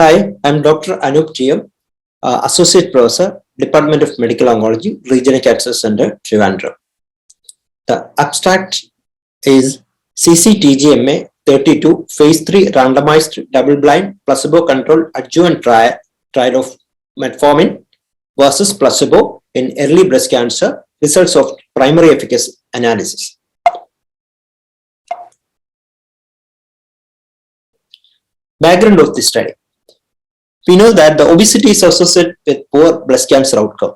Hi, I'm Dr. Anup TM, Associate Professor, Department of Medical Oncology, Regional Cancer Center, Trivandrum. The abstract is CCTGMA 32 Phase 3 randomized double-blind placebo-controlled adjuvant trial of metformin versus placebo in early breast cancer, results of primary efficacy analysis. Background of this study. We know that the obesity is associated with poor breast cancer outcome.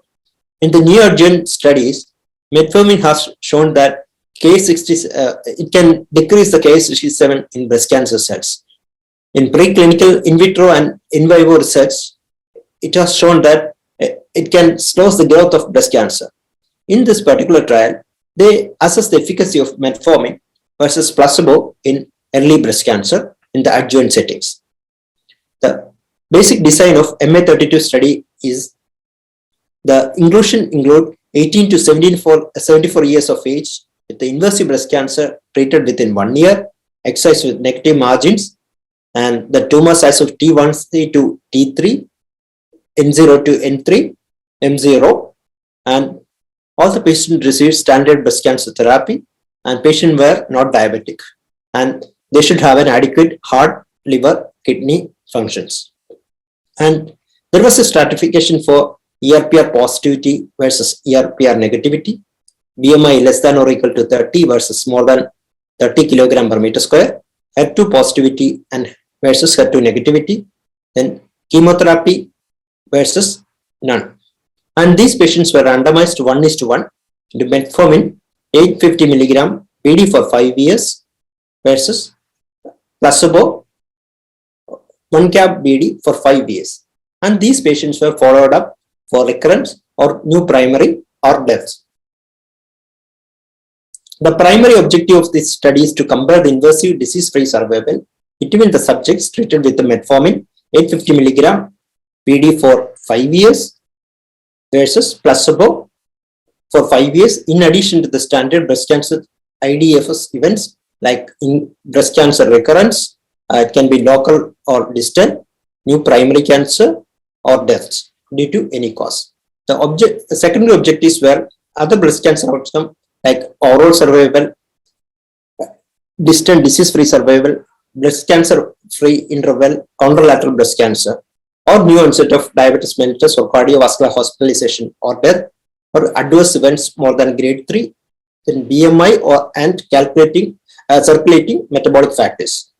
In the neoadjuvant studies, metformin has shown that it can decrease the Ki-67 in breast cancer cells. In preclinical, in vitro, and in vivo research, it has shown that it can slow the growth of breast cancer. In this particular trial, they assess the efficacy of metformin versus placebo in early breast cancer in the adjuvant settings. The basic design of MA32 study is the inclusion include 18 to 74 years of age with the invasive breast cancer treated within 1 year, excised with negative margins, and the tumor size of T1 to T3, N0 to N3, M0, and all the patients received standard breast cancer therapy, and patients were not diabetic, and they should have an adequate heart, liver, kidney functions. And there was a stratification for ERPR positivity versus ERPR negativity, BMI less than or equal to 30 versus more than 30 kilogram per meter square, HER2 positivity and versus HER2 negativity, then chemotherapy versus none. And these patients were randomized 1:1 to metformin 850 milligram PD for 5 years versus placebo 1 cap BD for 5 years. And these patients were followed up for recurrence or new primary or deaths. The primary objective of this study is to compare the invasive disease-free survival between the subjects treated with the metformin 850 milligram PD for 5 years versus placebo for 5 years, in addition to the standard breast cancer IDFS events like in breast cancer recurrence, it can be local or distant, new primary cancer, or deaths due to any cause. The secondary objectives were other breast cancer outcome like overall survival, distant disease-free survival, breast cancer-free interval, contralateral breast cancer, or new onset of diabetes mellitus or cardiovascular hospitalization or death, or adverse events more than grade 3, then BMI and calculating circulating metabolic factors.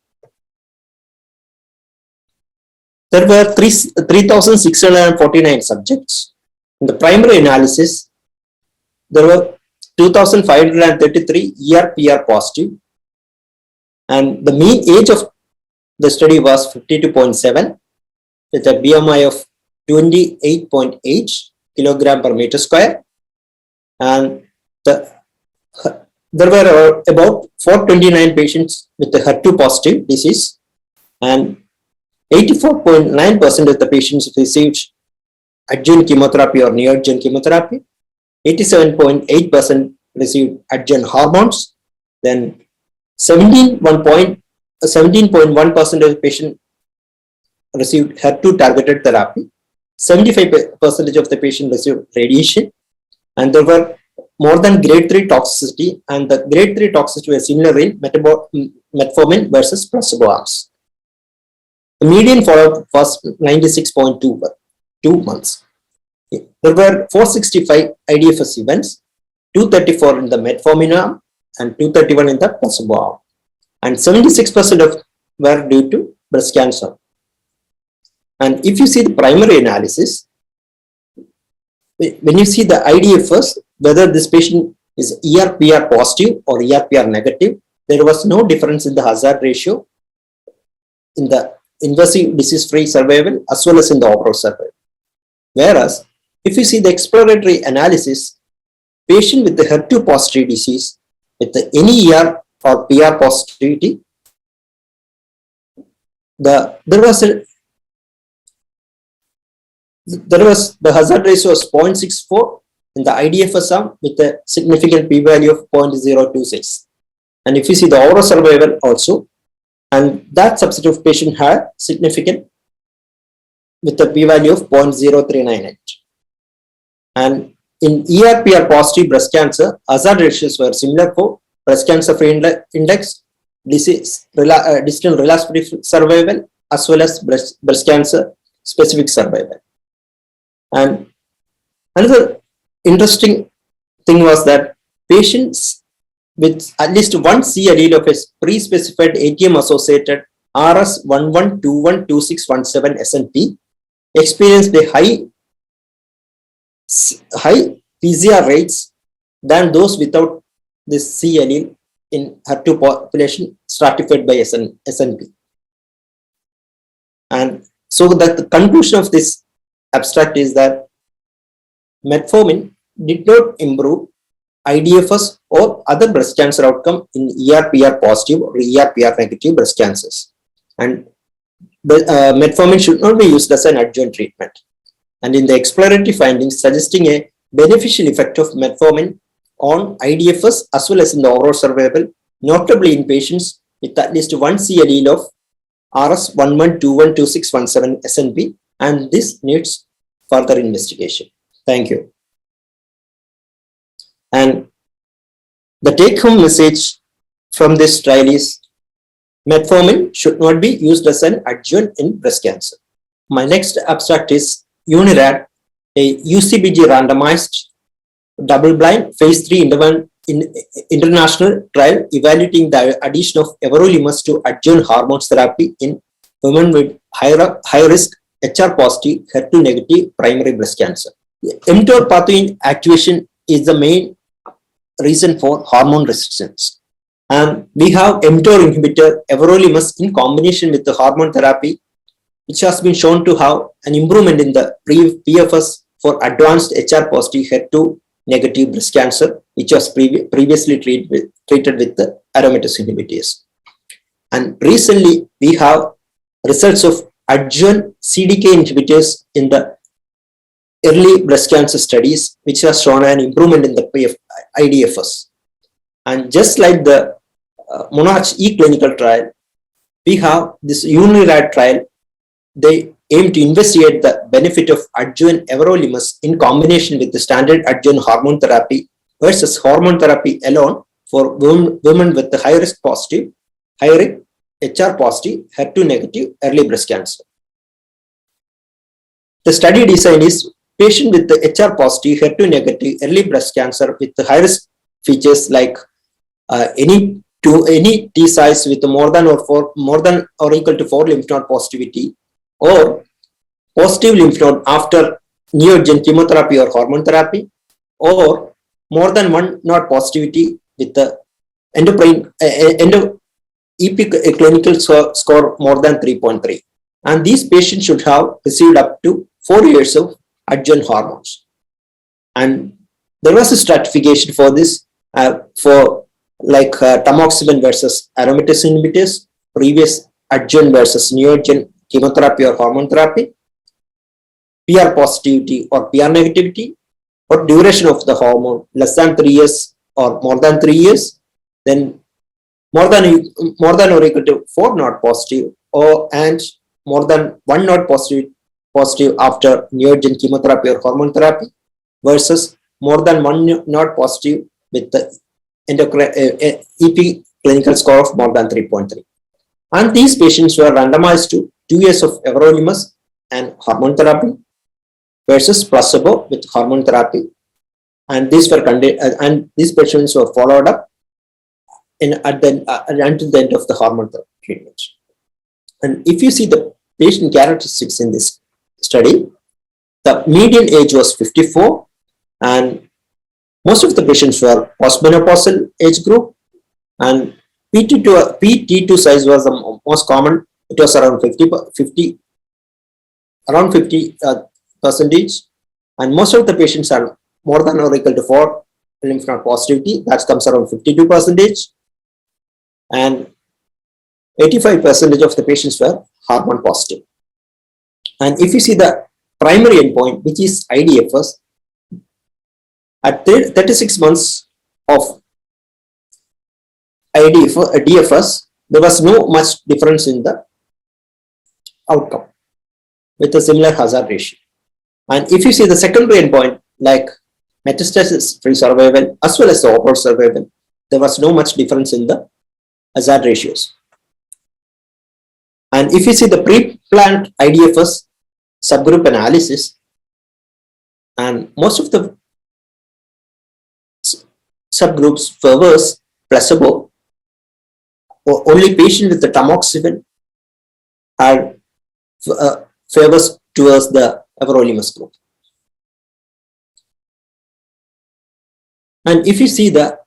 There were 3,649 subjects. In the primary analysis, there were 2,533 ERPR positive, and the mean age of the study was 52.7 with a BMI of 28.8 kilogram per meter square, and there were about 429 patients with the HER2 positive disease, and 84.9% of the patients received adjuvant chemotherapy or neoadjuvant chemotherapy. 87.8% received adjuvant hormones. Then 17.1% of the patient received HER2 targeted therapy. 75% of the patient received radiation, and there were more than grade 3 toxicity, and the grade 3 toxicity was similar in metformin versus placebo arms. The median follow-up was 96.2 months. There were 465 IDFS events, 234 in the metformin arm and 231 in the placebo arm, and 76% of were due to breast cancer. And if you see the primary analysis, when you see the IDFS, whether this patient is ERPR positive or ERPR negative, there was no difference in the hazard ratio in the invasive disease-free survival as well as in the overall survival. Whereas, if you see the exploratory analysis, patient with the HER2 positive disease with the any ER or PR positivity, the hazard ratio was 0.64 in the IDFS arm with a significant p-value of 0.026. And if you see the overall survival also, and that subset of patient had significant with a p-value of 0.0398. And in ERPR positive breast cancer, hazard ratios were similar for breast cancer free index, distal relapse-free survival, as well as breast cancer specific survival. And another interesting thing was that patients with at least one C allele of a pre-specified ATM associated RS11212617 SNP experienced a high PCR rates than those without this C allele in HER2 population stratified by SNP. And so the conclusion of this abstract is that metformin did not improve IDFS or other breast cancer outcome in ERPR positive or ERPR negative breast cancers. And metformin should not be used as an adjuvant treatment. And in the exploratory findings suggesting a beneficial effect of metformin on IDFS as well as in the overall survival, notably in patients with at least one C allele of RS11212617 SNP, and this needs further investigation. Thank you. And the take-home message from this trial is metformin should not be used as an adjuvant in breast cancer. My next abstract is UNIRAD, a UCBG randomized double-blind phase 3 international trial evaluating the addition of everolimus to adjuvant hormone therapy in women with high-risk HR-positive, HER2-negative primary breast cancer. mTOR pathway activation is the main reason for hormone resistance. And we have mTOR inhibitor everolimus in combination with the hormone therapy, which has been shown to have an improvement in the PFS for advanced HR-positive, HER2-negative breast cancer, which was previously treated with the aromatase inhibitors. And recently, we have results of adjuvant CDK inhibitors in the early breast cancer studies, which has shown an improvement in the IDFS. And just like the Monarch E clinical trial, we have this UNIRAD trial. They aim to investigate the benefit of adjuvant everolimus in combination with the standard adjuvant hormone therapy versus hormone therapy alone for women with the high-risk positive, high-risk HR positive, HER2-negative early breast cancer. The study design is patient with the HR positive, HER2-negative early breast cancer with the high-risk features like any T size with more than or equal to 4 lymph node positivity, or positive lymph node after neoadjuvant chemotherapy or hormone therapy, or more than 1 node positivity with the EP clinical score more than 3.3. And these patients should have received up to 4 years of adjuvant hormones. And there was a stratification for this for like tamoxifen versus aromatase inhibitors, previous adjuvant versus neoadjuvant chemotherapy or hormone therapy, PR positivity or PR negativity, or duration of the hormone less than 3 years or more than 3 years, then more than or equal to 4 node positive, or and more than 1 node positive after neoadjuvant chemotherapy or hormone therapy, versus more than 1 node positive with the EP clinical score of more than 3.3. And these patients were randomized to 2 years of everolimus and hormone therapy versus placebo with hormone therapy. And these patients were followed up until the end of the hormone therapy treatment. And if you see the patient characteristics in this study, the median age was 54, and most of the patients were postmenopausal age group, and PT2 size was the most common. It was around 50 percentage, and most of the patients are more than or equal to 4 lymph node positivity. That comes around 52 percentage, and 85% of the patients were hormone positive. And if you see the primary endpoint, which is IDFS, at 36 months of DFS, there was no much difference in the outcome. with a similar hazard ratio. And if you see the secondary endpoint, like metastasis-free survival as well as the overall survival, there was no much difference in the hazard ratios. And if you see the pre-planned IDFS subgroup analysis, and most of the subgroups favors placebo, or only patient with the tamoxifen had favors towards the everolimus group. And if you see the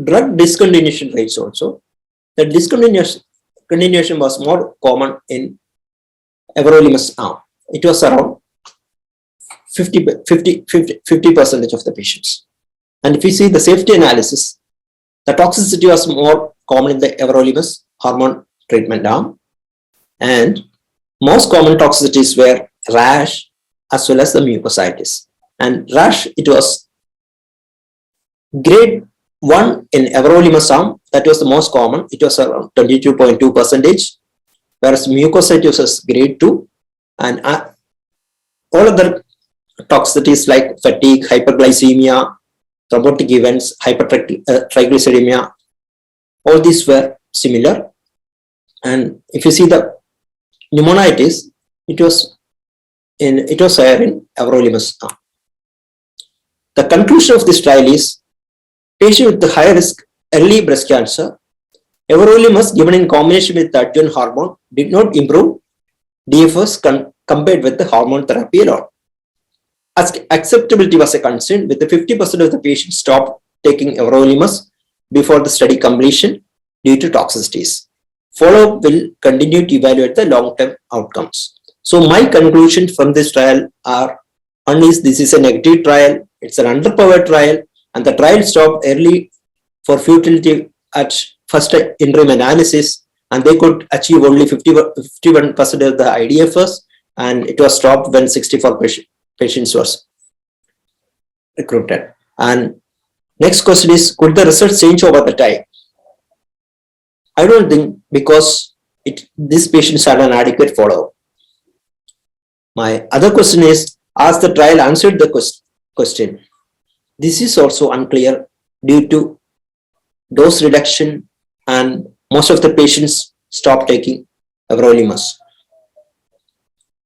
drug discontinuation rates also, the discontinuation was more common in everolimus arm. It was around 50% of the patients. And if you see the safety analysis, the toxicity was more common in the everolimus hormone treatment arm, and most common toxicities were rash as well as the mucositis. And rash, it was grade 1 in everolimus arm, that was the most common. It was around 22.2%, whereas mucositis was grade 2, and all other toxicities like fatigue, hyperglycemia, thrombotic events, hypertriglyceridemia, all these were similar. And if you see the pneumonitis, it was higher in everolimus arm. The conclusion of this trial is patient with the high risk early breast cancer, everolimus given in combination with the adjuvant hormone did not improve DFS compared with the hormone therapy alone. As acceptability was a concern, with the 50% of the patients stopped taking everolimus before the study completion due to toxicities. Follow-up will continue to evaluate the long-term outcomes. So my conclusion from this trial are, one is this is a negative trial, it's an underpowered trial, and the trial stopped early for futility at first interim analysis, and they could achieve only 51% of the IDFS, and it was stopped when 64 patients was recruited. And next question is, could the results change over the time? I don't think, because these patients had an adequate follow-up. My other question is, as the trial answered the question, this is also unclear due to dose reduction, and most of the patients stopped taking everolimus.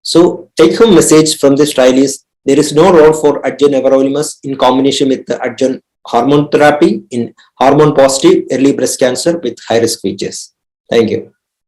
So take-home message from this trial is, there is no role for adjuvant everolimus in combination with the adjuvant hormone therapy in hormone positive early breast cancer with high risk features. Thank you.